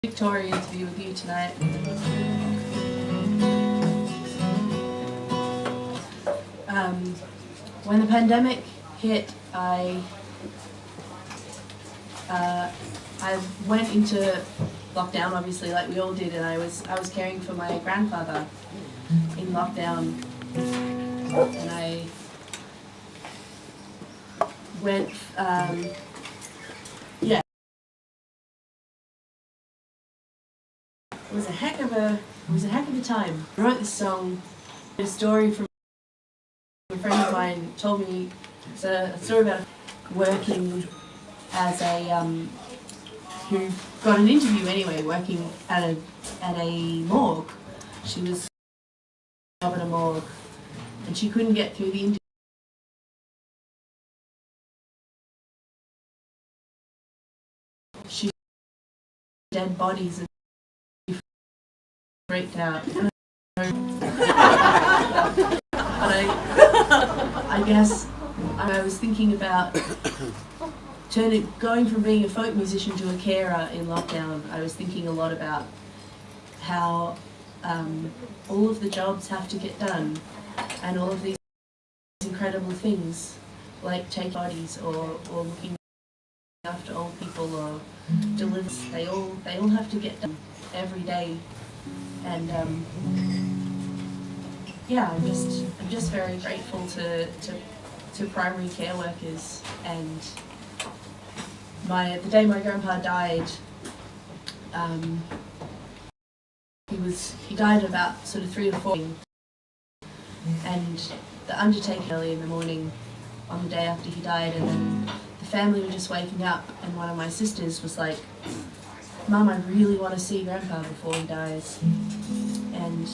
Victoria to be with you tonight. When the pandemic hit, I went into lockdown, obviously, like we all did, and I was caring for my grandfather in lockdown, and I went, yeah. It was a heck of a time. I wrote this song, a story from a friend of mine told me. It's a story about working as a who got an interview anyway, working at a morgue. She was at a morgue, and she couldn't get through the interview. She dead bodies and freaked out. But I guess I was thinking about going from being a folk musician to a carer in lockdown. I was thinking a lot about how all of the jobs have to get done, and all of these incredible things like take bodies or looking after old people or deliver. They all have to get done every day, and yeah, I'm just very grateful to primary care workers. And the day my grandpa died, he died about sort of 3 or 4, and the undertaker early in the morning on the day after he died, and then the family were just waking up, and one of my sisters was like, "Mum, I really want to see Grandpa before he dies." And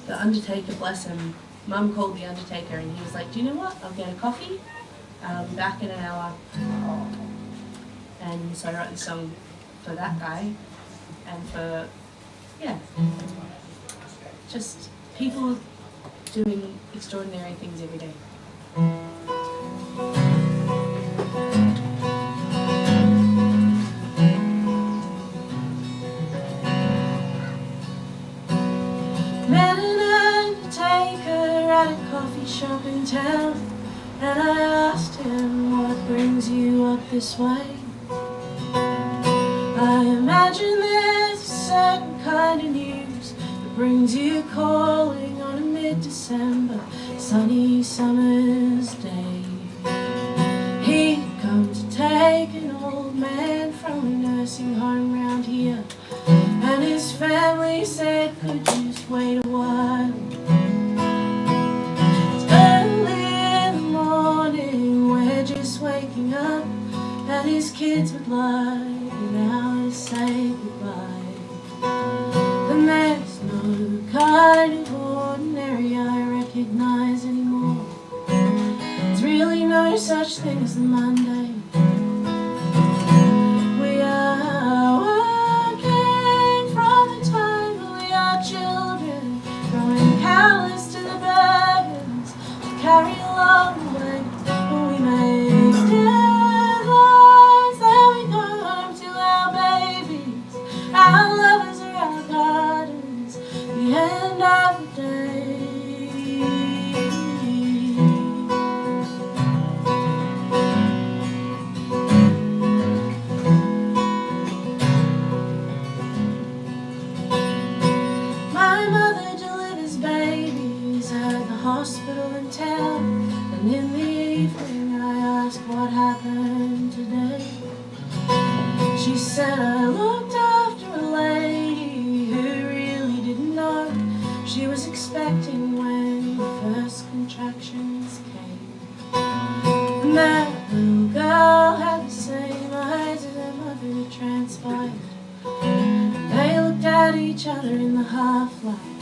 the undertaker, bless him, Mum called the undertaker and he was like, "Do you know what? I'll get a coffee. I'll be back in an hour." And so I wrote the song for that guy, and for, yeah, just people doing extraordinary things every day. Met an undertaker at a coffee shop in town, and I asked him, "What brings you up this way?" "I imagine there's a certain kind of news that brings you calling on a mid-December sunny summer's day. He'd come to take an old man from a nursing home round here, and his family said, 'Could you just wait a while?' It's early in the morning, we're just waking up, and his kids would like now to say goodbye. And there's no kind of ordinary I recognize anymore. There's really no such thing as the Monday. We are working from the time that we are children, growing callous to the burdens we carry along the way. When we make deadlines, then we go home to our babies. Our lovers are our gardens, the end of the day. My mother delivers babies at the hospital in town, and in the evening I ask what happened today. She said, "I looked after a lady who really didn't know she was expecting when the first contractions came. And that little girl had the same eyes as her mother transpired. They looked at each other in the half-light.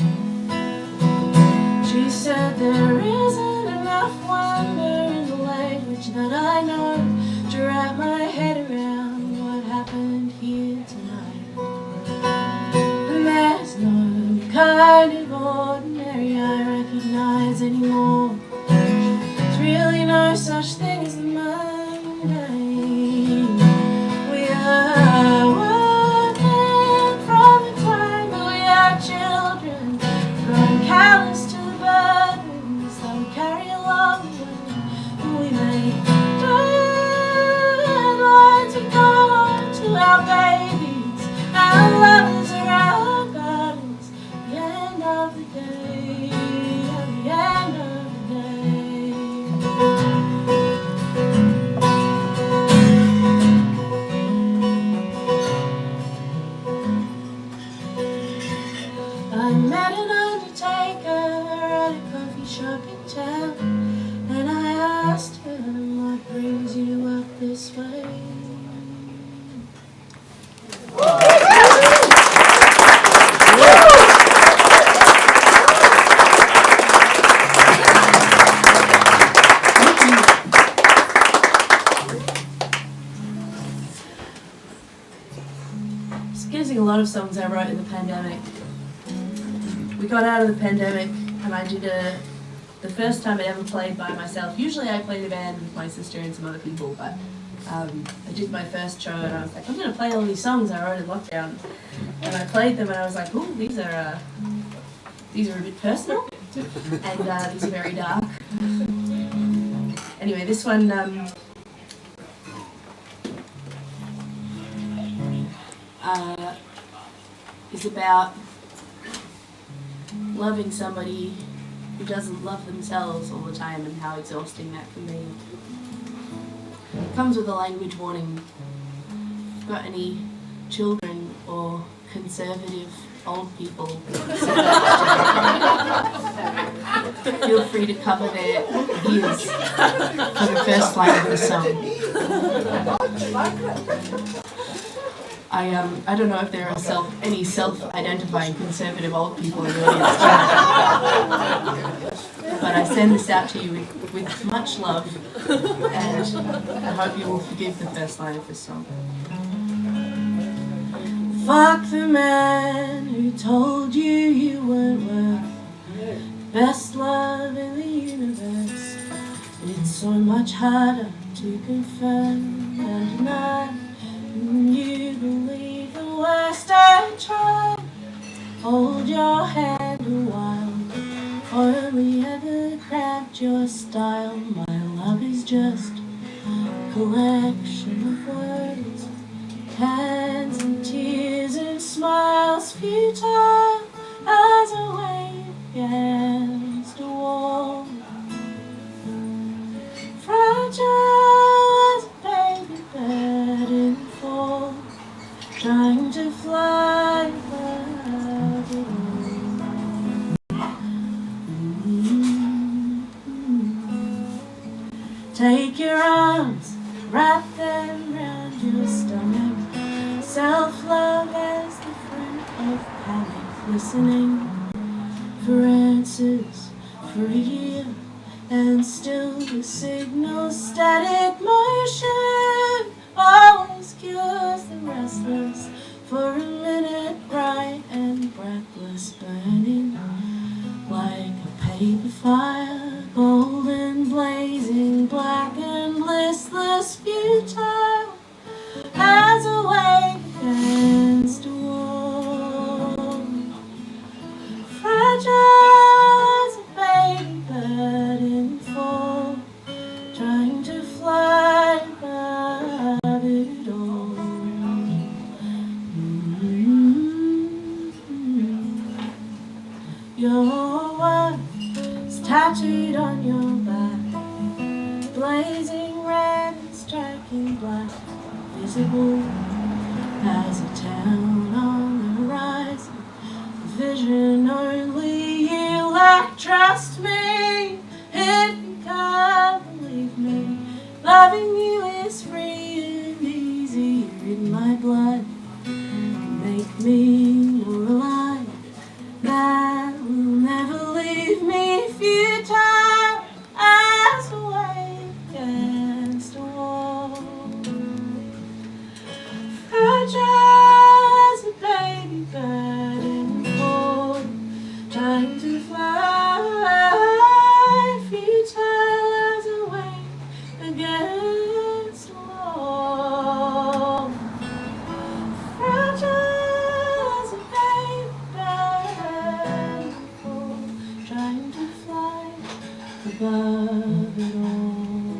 She said, there isn't enough wonder in the language that I know to wrap my head around what happened here tonight. And there's no kind of ordinary I recognize anymore. There's really no such thing as the Monday. We are working I met an undertaker at a coffee shop in town, and I asked him, what brings you up this way? A lot of songs I wrote in the pandemic. We got out of the pandemic and I did the first time I ever played by myself. Usually I played in a band with my sister and some other people, but I did my first show and I was like, I'm going to play all these songs I wrote in lockdown. And I played them and I was like, ooh, these are a bit personal and these are very dark. Anyway, this one is about loving somebody who doesn't love themselves all the time and how exhausting that can be. It comes with a language warning. If you've got any children or conservative old people, feel free to cover their ears for the first line of the song. I don't know if there are any self-identifying conservative old people in the audience, but I send this out to you with much love, and I hope you will forgive the first line of this song. Fuck the man who told you you weren't worth the best love in the universe. It's so much harder to confirm and deny. You believe the worst I tried. Hold your hand a while. Only ever cramped your style. My love is just a collection of words, hands and tears and smiles, futile as a wave against a wall, fragile as a baby bird in fall, trying to fly above it all. Take your arms, wrap them round your stomach. Self-love as the fruit of panic, listening for answers for a year, and still the signal static motion always cures the restless for a minute, bright and breathless, burning like a paper fire, golden, blazing, black and listless, futile as a wave against a wall, fragile as a baby bird in fall, trying to fly above it all. Your worth is tattooed on your back, blazing red and striking black, visible as a town on the horizon. Vision only you lack, trust me, if you can't believe me. Loving you is free and easy in my blood. Make me more alive, that will never leave me, futile as a wave against a wall, fragile as a baby bird in fall, trying to fly, futile as a wave against a wall, fragile as a baby bird in fall, trying to fly above it all.